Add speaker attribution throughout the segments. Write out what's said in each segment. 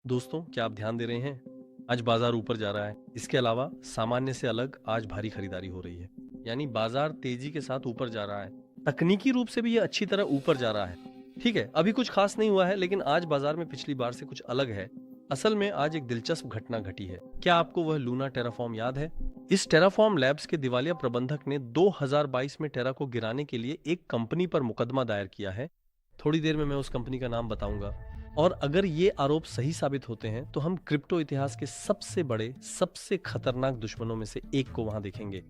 Speaker 1: दोस्तों, क्या आप ध्यान दे रहे हैं? आज बाजार ऊपर जा रहा है। इसके अलावा सामान्य से अलग आज भारी खरीदारी हो रही है। यानी बाजार तेजी के साथ ऊपर जा रहा है। तकनीकी रूप से भी ये अच्छी तरह ऊपर जा रहा है। ठीक है, अभी कुछ खास नहीं हुआ है, लेकिन आज बाजार में पिछली बार से कुछ अलग है। असल में आज एक दिलचस्प घटना घटी है। क्या आपको वह लूना टेराफॉर्म याद है? इस टेराफॉर्म लैब्स के दिवालिया प्रबंधक ने 2022 में टेरा को गिराने के लिए एक कंपनी पर मुकदमा दायर किया है। थोड़ी देर में मैं उस कंपनी का नाम बताऊंगा। और अगर ये आरोप सही साबित होते हैं तो हम क्रिप्टो इतिहास के सबसे बड़े, सबसे खतरनाक दुश्मनों में से एक को वहां देखेंगे।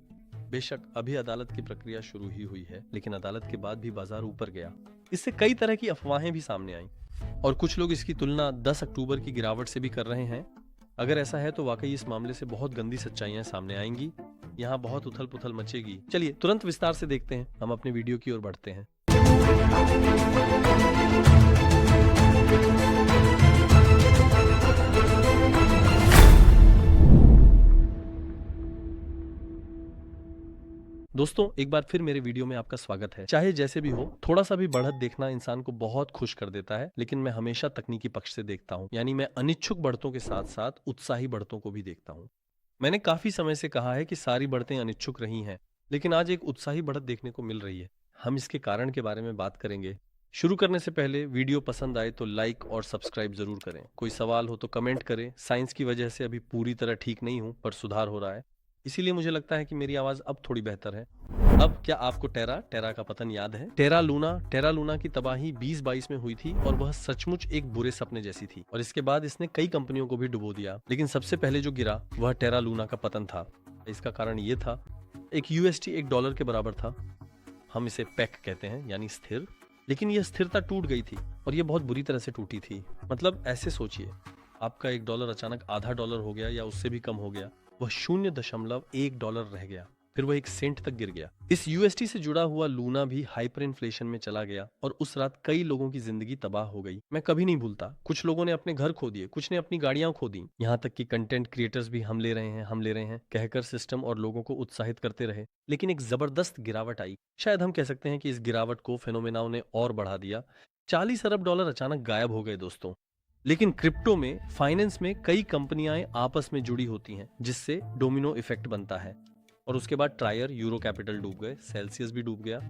Speaker 1: बेशक अभी अदालत की प्रक्रिया शुरू ही हुई है, लेकिन अदालत के बाद भी बाजार ऊपर गया। इससे कई तरह की अफवाहें भी सामने आईं और कुछ लोग इसकी तुलना 10 अक्टूबर की गिरावट से भी कर रहे हैं। अगर ऐसा है तो वाकई इस मामले से बहुत गंदी सच्चाइयां सामने आएंगी। यहाँ बहुत उथल पुथल मचेगी। चलिए तुरंत विस्तार से देखते हैं। हम अपने वीडियो की ओर बढ़ते हैं। दोस्तों, एक बार फिर मेरे वीडियो में आपका स्वागत है। चाहे जैसे भी हो, थोड़ा सा भी बढ़त देखना इंसान को बहुत खुश कर देता है, लेकिन मैं हमेशा तकनीकी पक्ष से देखता हूँ। यानी मैं अनिच्छुक बढ़तों के साथ साथ उत्साही बढ़तों को भी देखता हूँ। मैंने काफी समय से कहा है कि सारी बढ़तें अनिच्छुक रही हैं, लेकिन आज एक उत्साही बढ़त देखने को मिल रही है। हम इसके कारण के बारे में बात करेंगे। शुरू करने से पहले वीडियो पसंद आए तो लाइक और सब्सक्राइब जरूर करें। कोई सवाल हो तो कमेंट करें। साइंस की वजह से अभी पूरी तरह ठीक नहीं हूं, पर सुधार हो रहा है। इसीलिए मुझे लगता है कि मेरी आवाज अब थोड़ी बेहतर है। अब क्या आपको टेरा का पतन याद है? टेरा लूना की तबाही 2022 में हुई थी और वह सचमुच एक बुरे सपने जैसी थी। और इसके बाद इसने कई कंपनियों को भी डुबो दिया, लेकिन सबसे पहले जो गिरा वह टेरा लूना का पतन था। इसका कारण ये था, एक यूएसटी $1 के बराबर था। हम इसे पैक कहते हैं, यानी स्थिर। लेकिन यह स्थिरता टूट गई थी और यह बहुत बुरी तरह से टूटी थी। मतलब ऐसे सोचिए, आपका $1 अचानक आधा डॉलर हो गया या उससे भी कम हो गया। वह $0.1 रह गया, फिर वह 1 सेंट तक गिर गया। इस यूएसटी से जुड़ा हुआ लूना भी हाइपर इन्फ्लेशन में चला गया और उस रात कई लोगों की जिंदगी तबाह हो गई। मैं कभी नहीं भूलता, कुछ लोगों ने अपने घर खो दिए, कुछ ने अपनी गाड़ियां खो दी। यहाँ तक कि कंटेंट क्रिएटर्स भी हम ले रहे हैं कहकर सिस्टम और लोगों को उत्साहित करते रहे। लेकिन एक जबरदस्त गिरावट आई। शायद हम कह सकते हैं कि इस गिरावट को फेनोमेनाओं ने और बढ़ा दिया। $40 अरब अचानक गायब हो गए दोस्तों। लेकिन क्रिप्टो में, फाइनेंस में कई कंपनियां आपस में जुड़ी होती हैं, जिससे डोमिनो इफेक्ट बनता है। और उसके बाद ट्रायर, यूरो कैपिटल डूब गए, सेल्सियस भी डूब गया,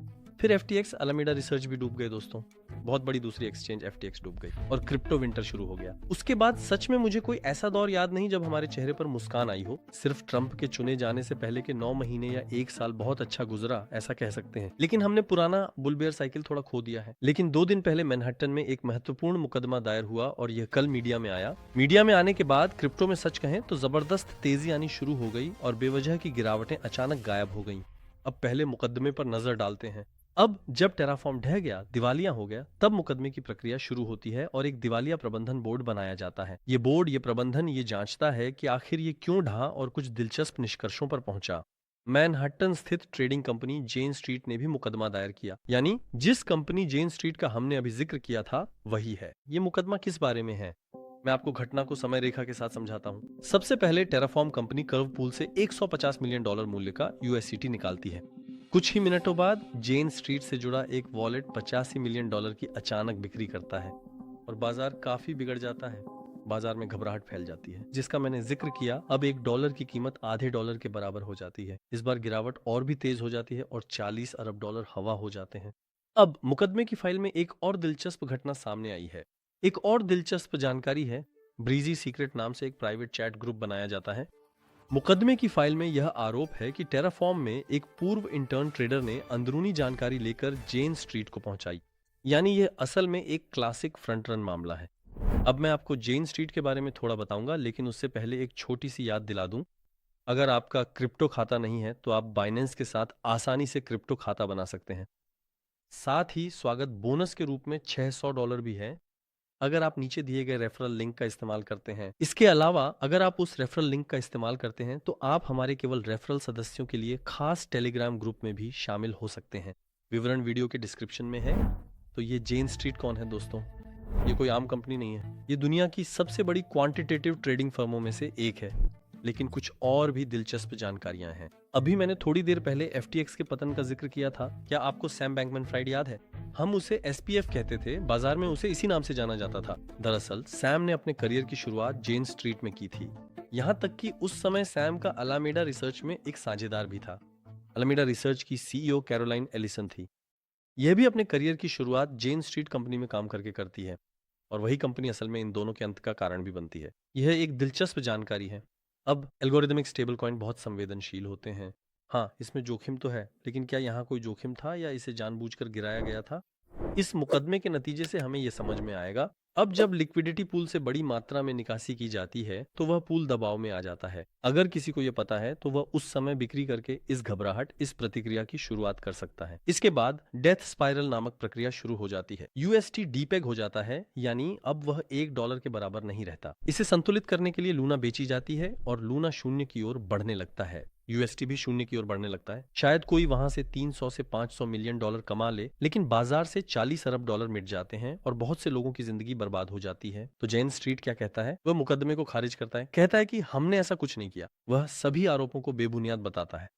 Speaker 1: फिर एफटीएक्स, अलामीडा रिसर्च भी डूब गए दोस्तों। बहुत बड़ी दूसरी एक्सचेंज एफटीएक्स डूब गई और क्रिप्टो विंटर शुरू हो गया। उसके बाद सच में मुझे कोई ऐसा दौर याद नहीं जब हमारे चेहरे पर मुस्कान आई हो। सिर्फ ट्रंप के चुने जाने से पहले के 9 महीने या 1 साल बहुत अच्छा गुजरा, ऐसा कह सकते हैं। लेकिन हमने पुराना बुलबेयर साइकिल थोड़ा खो दिया है। लेकिन 2 दिन पहले मैनहट्टन में एक महत्वपूर्ण मुकदमा दायर हुआ और यह कल मीडिया में आया। मीडिया में आने के बाद क्रिप्टो में सच कहें तो जबरदस्त तेजी आनी शुरू हो गई और बेवजह की गिरावटें अचानक गायब हो गईं। अब पहले मुकदमे पर नजर डालते हैं। अब जब टेराफॉर्म ढह गया, दिवालिया हो गया, तब मुकदमे की प्रक्रिया शुरू होती है और एक दिवालिया प्रबंधन बोर्ड बनाया जाता है। ये प्रबंधन ये जांचता है कि आखिर ये क्यों ढहा और कुछ दिलचस्प निष्कर्षों पर पहुंचा। मैनहट्टन स्थित ट्रेडिंग कंपनी जेन स्ट्रीट ने भी मुकदमा दायर किया। यानी जिस कंपनी जेन स्ट्रीट का हमने अभी जिक्र किया था वही है। ये मुकदमा किस बारे में है? मैं आपको घटना को समय रेखा के साथ समझाता हूँ। सबसे पहले टेराफॉर्म कंपनी कर्व पूल से $150 मिलियन मूल्य का यूएससीटी निकालती है। कुछ ही मिनटों बाद जेन स्ट्रीट से जुड़ा एक वॉलेट $85 मिलियन की अचानक बिक्री करता है और बाजार काफी बिगड़ जाता है। बाजार में घबराहट फैल जाती है, जिसका मैंने जिक्र किया। अब $1 की कीमत आधे डॉलर के बराबर हो जाती है। इस बार गिरावट और भी तेज हो जाती है और $40 अरब हवा हो जाते हैं। अब मुकदमे की फाइल में एक और दिलचस्प घटना सामने आई है। एक और दिलचस्प जानकारी है। ब्रीजी सीक्रेट नाम से एक प्राइवेट चैट ग्रुप बनाया जाता है। मुकदमे की फाइल में यह आरोप है कि टेराफॉर्म में एक पूर्व इंटर्न ट्रेडर ने अंदरूनी जानकारी लेकर जेन स्ट्रीट को पहुंचाई। यानी यह असल में एक क्लासिक फ्रंट रन मामला है। अब मैं आपको जेन स्ट्रीट के बारे में थोड़ा बताऊंगा, लेकिन उससे पहले एक छोटी सी याद दिला दूं। अगर आपका क्रिप्टो खाता नहीं है तो आप बाइनेंस के साथ आसानी से क्रिप्टो खाता बना सकते हैं। साथ ही स्वागत बोनस के रूप में $600 भी है, अगर आप नीचे दिए गए रेफरल लिंक का इस्तेमाल करते हैं। इसके अलावा अगर आप उस रेफरल लिंक का इस्तेमाल करते हैं तो आप हमारे केवल रेफरल सदस्यों के लिए खास टेलीग्राम ग्रुप में भी शामिल हो सकते हैं। विवरण वीडियो के डिस्क्रिप्शन में है। तो ये जेन स्ट्रीट कौन है दोस्तों? ये कोई आम कंपनी नहीं है। ये दुनिया की सबसे बड़ी क्वांटिटेटिव ट्रेडिंग फर्मों में से एक है। लेकिन कुछ और भी दिलचस्प जानकारियां हैं। अभी मैंने थोड़ी देर पहले एफटीएक्स के पतन का जिक्र किया था। क्या आपको सैम बैंकमैन फ्राइड याद है? हम उसे SPF कहते थे, बाजार में उसे इसी नाम से जाना जाता था। दरअसल सैम ने अपने करियर की शुरुआत जेन स्ट्रीट में की थी। यहाँ तक कि उस समय सैम का अलामेडा रिसर्च में एक साझेदार भी था। अलामेडा रिसर्च की CEO कैरोलाइन एलिसन थी। यह भी अपने करियर की शुरुआत जेन स्ट्रीट कंपनी में काम करके करती है, और वही कंपनी असल में इन दोनों के अंत का कारण भी बनती है। यह एक दिलचस्प जानकारी है। अब एल्गोरिदमिक स्टेबल कॉइन बहुत संवेदनशील होते हैं। हाँ, इसमें जोखिम तो है, लेकिन क्या यहाँ कोई जोखिम था या इसे जानबूझकर गिराया गया था? इस मुकदमे के नतीजे से हमें यह समझ में आएगा। अब जब लिक्विडिटी पूल से बड़ी मात्रा में निकासी की जाती है तो वह पूल दबाव में आ जाता है। अगर किसी को यह पता है तो वह उस समय बिक्री करके इस घबराहट, इस प्रतिक्रिया की शुरुआत कर सकता है। इसके बाद डेथ स्पाइरल नामक प्रक्रिया शुरू हो जाती है। UST डीपेग हो जाता है, यानी अब वह $1 के बराबर नहीं रहता। इसे संतुलित करने के लिए लूना बेची जाती है और लूना शून्य की ओर बढ़ने लगता है। UST भी शून्य की ओर बढ़ने लगता है। शायद कोई वहां से 300 से 500 मिलियन डॉलर कमा ले, लेकिन बाजार से 40 अरब डॉलर मिट जाते हैं और बहुत से लोगों की जिंदगी बर्बाद हो जाती है। तो जेन स्ट्रीट क्या कहता है? वह मुकदमे को खारिज करता है, कहता है कि हमने ऐसा कुछ नहीं किया। वह सभी आरोपों को बेबुनियाद बताता है।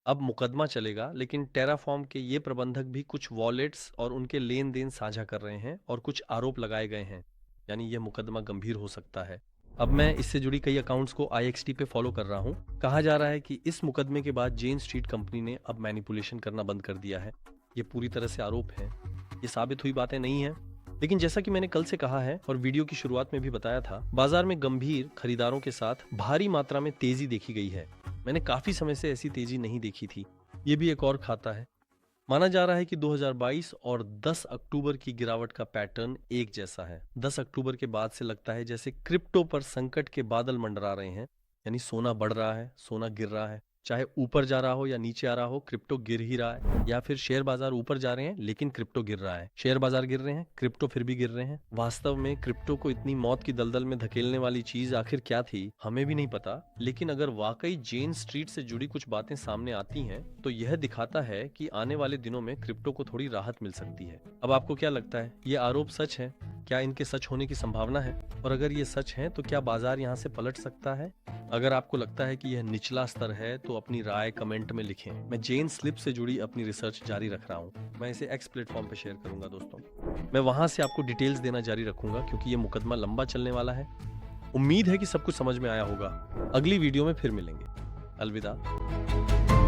Speaker 1: अब मुकदमा चलेगा, लेकिन टेराफॉर्म के ये प्रबंधक भी कुछ वॉलेट्स और उनके लेन देन साझा कर रहे हैं और कुछ आरोप लगाए गए हैं, यानी यह मुकदमा गंभीर हो सकता है। अब मैं इससे जुड़ी कई अकाउंट्स को IXT पे फॉलो कर रहा हूँ। कहा जा रहा है कि इस मुकदमे के बाद जेन स्ट्रीट कंपनी ने अब मैनिपुलेशन करना बंद कर दिया है। ये पूरी तरह से आरोप है, ये साबित हुई बातें नहीं है। लेकिन जैसा कि मैंने कल से कहा है और वीडियो की शुरुआत में भी बताया था, बाजार में गंभीर खरीदारों के साथ भारी मात्रा में तेजी देखी गई है। मैंने काफी समय से ऐसी तेजी नहीं देखी थी। ये भी एक और खाता है। माना जा रहा है कि 2022 और 10 अक्टूबर की गिरावट का पैटर्न एक जैसा है। 10 अक्टूबर के बाद से लगता है जैसे क्रिप्टो पर संकट के बादल मंडरा रहे हैं, यानी सोना बढ़ रहा है, सोना गिर रहा है। चाहे ऊपर जा रहा हो या नीचे आ रहा हो, क्रिप्टो गिर ही रहा है। या फिर शेयर बाजार ऊपर जा रहे हैं लेकिन क्रिप्टो गिर रहा है, शेयर बाजार गिर रहे हैं, क्रिप्टो फिर भी गिर रहे हैं। वास्तव में क्रिप्टो को इतनी मौत की दलदल में धकेलने वाली चीज आखिर क्या थी, हमें भी नहीं पता। लेकिन अगर वाकई जेन स्ट्रीट से जुड़ी कुछ बातें सामने आती हैं तो यह दिखाता है कि आने वाले दिनों में क्रिप्टो को थोड़ी राहत मिल सकती है। अब आपको क्या लगता है, ये आरोप सच है? क्या इनके सच होने की संभावना है? और अगर ये सच है तो क्या बाजार यहाँ से पलट सकता है? अगर आपको लगता है कि यह निचला स्तर है तो अपनी राय कमेंट में लिखें। मैं जेन स्लिप से जुड़ी अपनी रिसर्च जारी रख रहा हूँ। मैं इसे X प्लेटफॉर्म पे शेयर करूंगा दोस्तों। मैं वहां से आपको डिटेल्स देना जारी रखूंगा क्योंकि ये मुकदमा लंबा चलने वाला है। उम्मीद है कि सब कुछ समझ में आया होगा। अगली वीडियो में फिर मिलेंगे। अलविदा।